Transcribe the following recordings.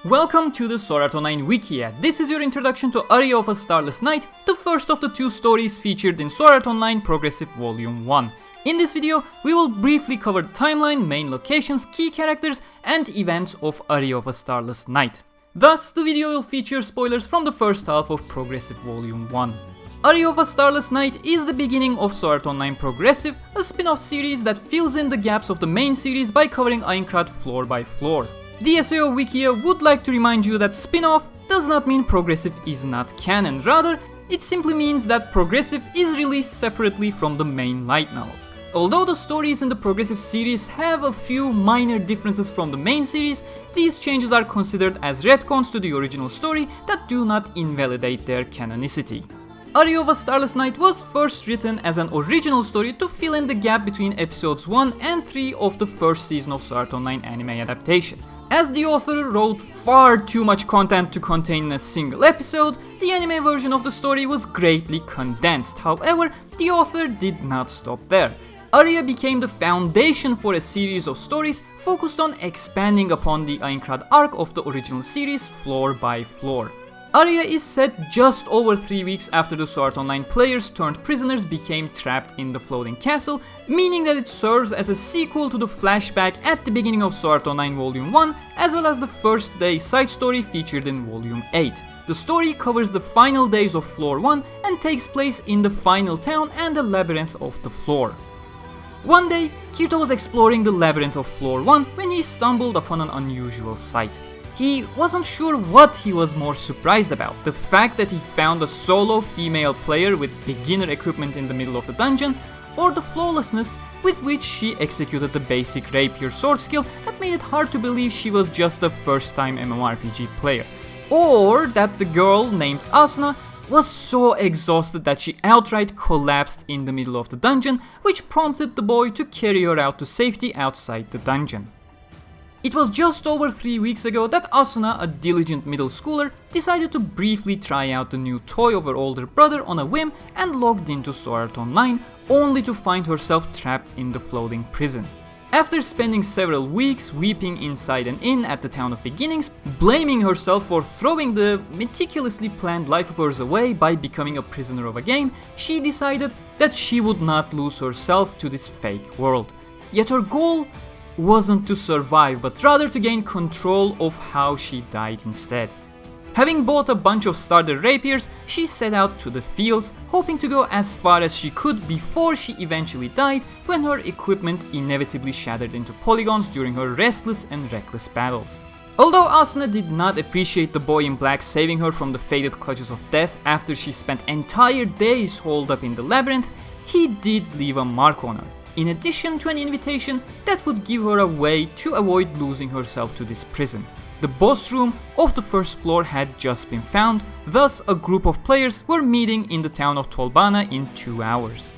Welcome to the Sword Art Online Wikia. This is your introduction to Aria of a Starless Night, the first of the two stories featured in Sword Art Online Progressive Volume 1. In this video, we will briefly cover the timeline, main locations, key characters, and events of Aria of a Starless Night. Thus, the video will feature spoilers from the first half of Progressive Volume 1. Aria of a Starless Night is the beginning of Sword Art Online Progressive, a spin-off series that fills in the gaps of the main series by covering Aincrad floor by floor. The SAO Wikia would like to remind you that spin-off does not mean Progressive is not canon, rather, it simply means that Progressive is released separately from the main light novels. Although the stories in the Progressive series have a few minor differences from the main series, these changes are considered as retcons to the original story that do not invalidate their canonicity. Aria of a Starless Night was first written as an original story to fill in the gap between episodes 1 and 3 of the first season of Sword Art Online anime adaptation. As the author wrote far too much content to contain in a single episode, the anime version of the story was greatly condensed. However, the author did not stop there. Aria became the foundation for a series of stories focused on expanding upon the Aincrad arc of the original series floor by floor. Aria is set just over 3 weeks after the Sword Art Online players turned prisoners became trapped in the floating castle, meaning that it serves as a sequel to the flashback at the beginning of Sword Art Online Volume 1, as well as the first day side story featured in Volume 8. The story covers the final days of Floor 1 and takes place in the final town and the labyrinth of the floor. One day, Kirito was exploring the labyrinth of Floor 1 when he stumbled upon an unusual sight. He wasn't sure what he was more surprised about, the fact that he found a solo female player with beginner equipment in the middle of the dungeon, or the flawlessness with which she executed the basic rapier sword skill that made it hard to believe she was just a first-time MMORPG player. Or that the girl named Asuna was so exhausted that she outright collapsed in the middle of the dungeon, which prompted the boy to carry her out to safety outside the dungeon. It was just over 3 weeks ago that Asuna, a diligent middle schooler, decided to briefly try out the new toy of her older brother on a whim and logged into Sword Art Online, only to find herself trapped in the floating prison. After spending several weeks weeping inside an inn at the Town of Beginnings, blaming herself for throwing the meticulously planned life of hers away by becoming a prisoner of a game, she decided that she would not lose herself to this fake world. Yet her goal wasn't to survive, but rather to gain control of how she died instead. Having bought a bunch of starter rapiers, she set out to the fields, hoping to go as far as she could before she eventually died when her equipment inevitably shattered into polygons during her restless and reckless battles. Although Asuna did not appreciate the boy in black saving her from the fated clutches of death after she spent entire days holed up in the labyrinth, he did leave a mark on her, in addition to an invitation that would give her a way to avoid losing herself to this prison. The boss room of the first floor had just been found, thus a group of players were meeting in the town of Tolbana in 2 hours.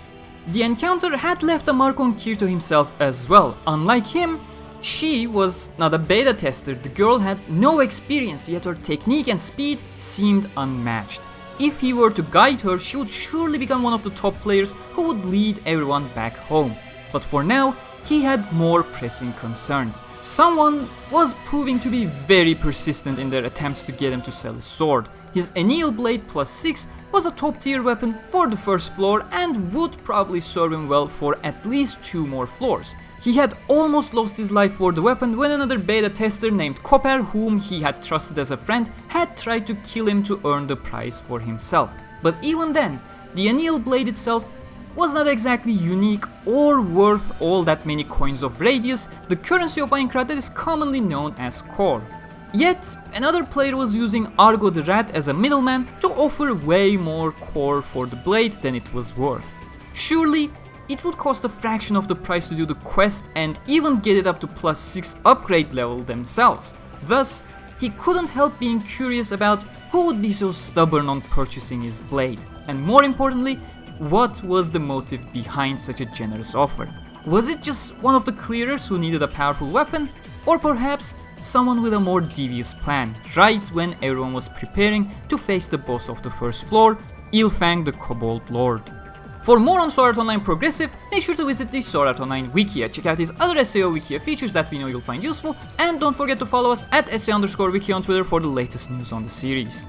The encounter had left a mark on Kirito himself as well. Unlike him, she was not a beta tester. The girl had no experience, yet her technique and speed seemed unmatched. If he were to guide her, she would surely become one of the top players who would lead everyone back home. But for now, he had more pressing concerns. Someone was proving to be very persistent in their attempts to get him to sell his sword. His Anneal Blade Plus 6 was a top tier weapon for the first floor and would probably serve him well for at least 2 more floors. He had almost lost his life for the weapon when another beta tester named Copper, whom he had trusted as a friend, had tried to kill him to earn the prize for himself. But even then, the Anneal Blade itself was not exactly unique or worth all that many coins of Radius, the currency of Aincrad that is commonly known as core. Yet, another player was using Argo the Rat as a middleman to offer way more core for the blade than it was worth. Surely, it would cost a fraction of the price to do the quest and even get it up to plus 6 upgrade level themselves. Thus, he couldn't help being curious about who would be so stubborn on purchasing his blade, and more importantly, what was the motive behind such a generous offer? Was it just one of the clearers who needed a powerful weapon? Or perhaps someone with a more devious plan, right when everyone was preparing to face the boss of the first floor, Ilfang the Kobold Lord? For more on Sword Art Online Progressive, make sure to visit the Sword Art Online Wikia, check out these other SAO Wikia features that we know you'll find useful, and don't forget to follow us at SA_Wiki on Twitter for the latest news on the series.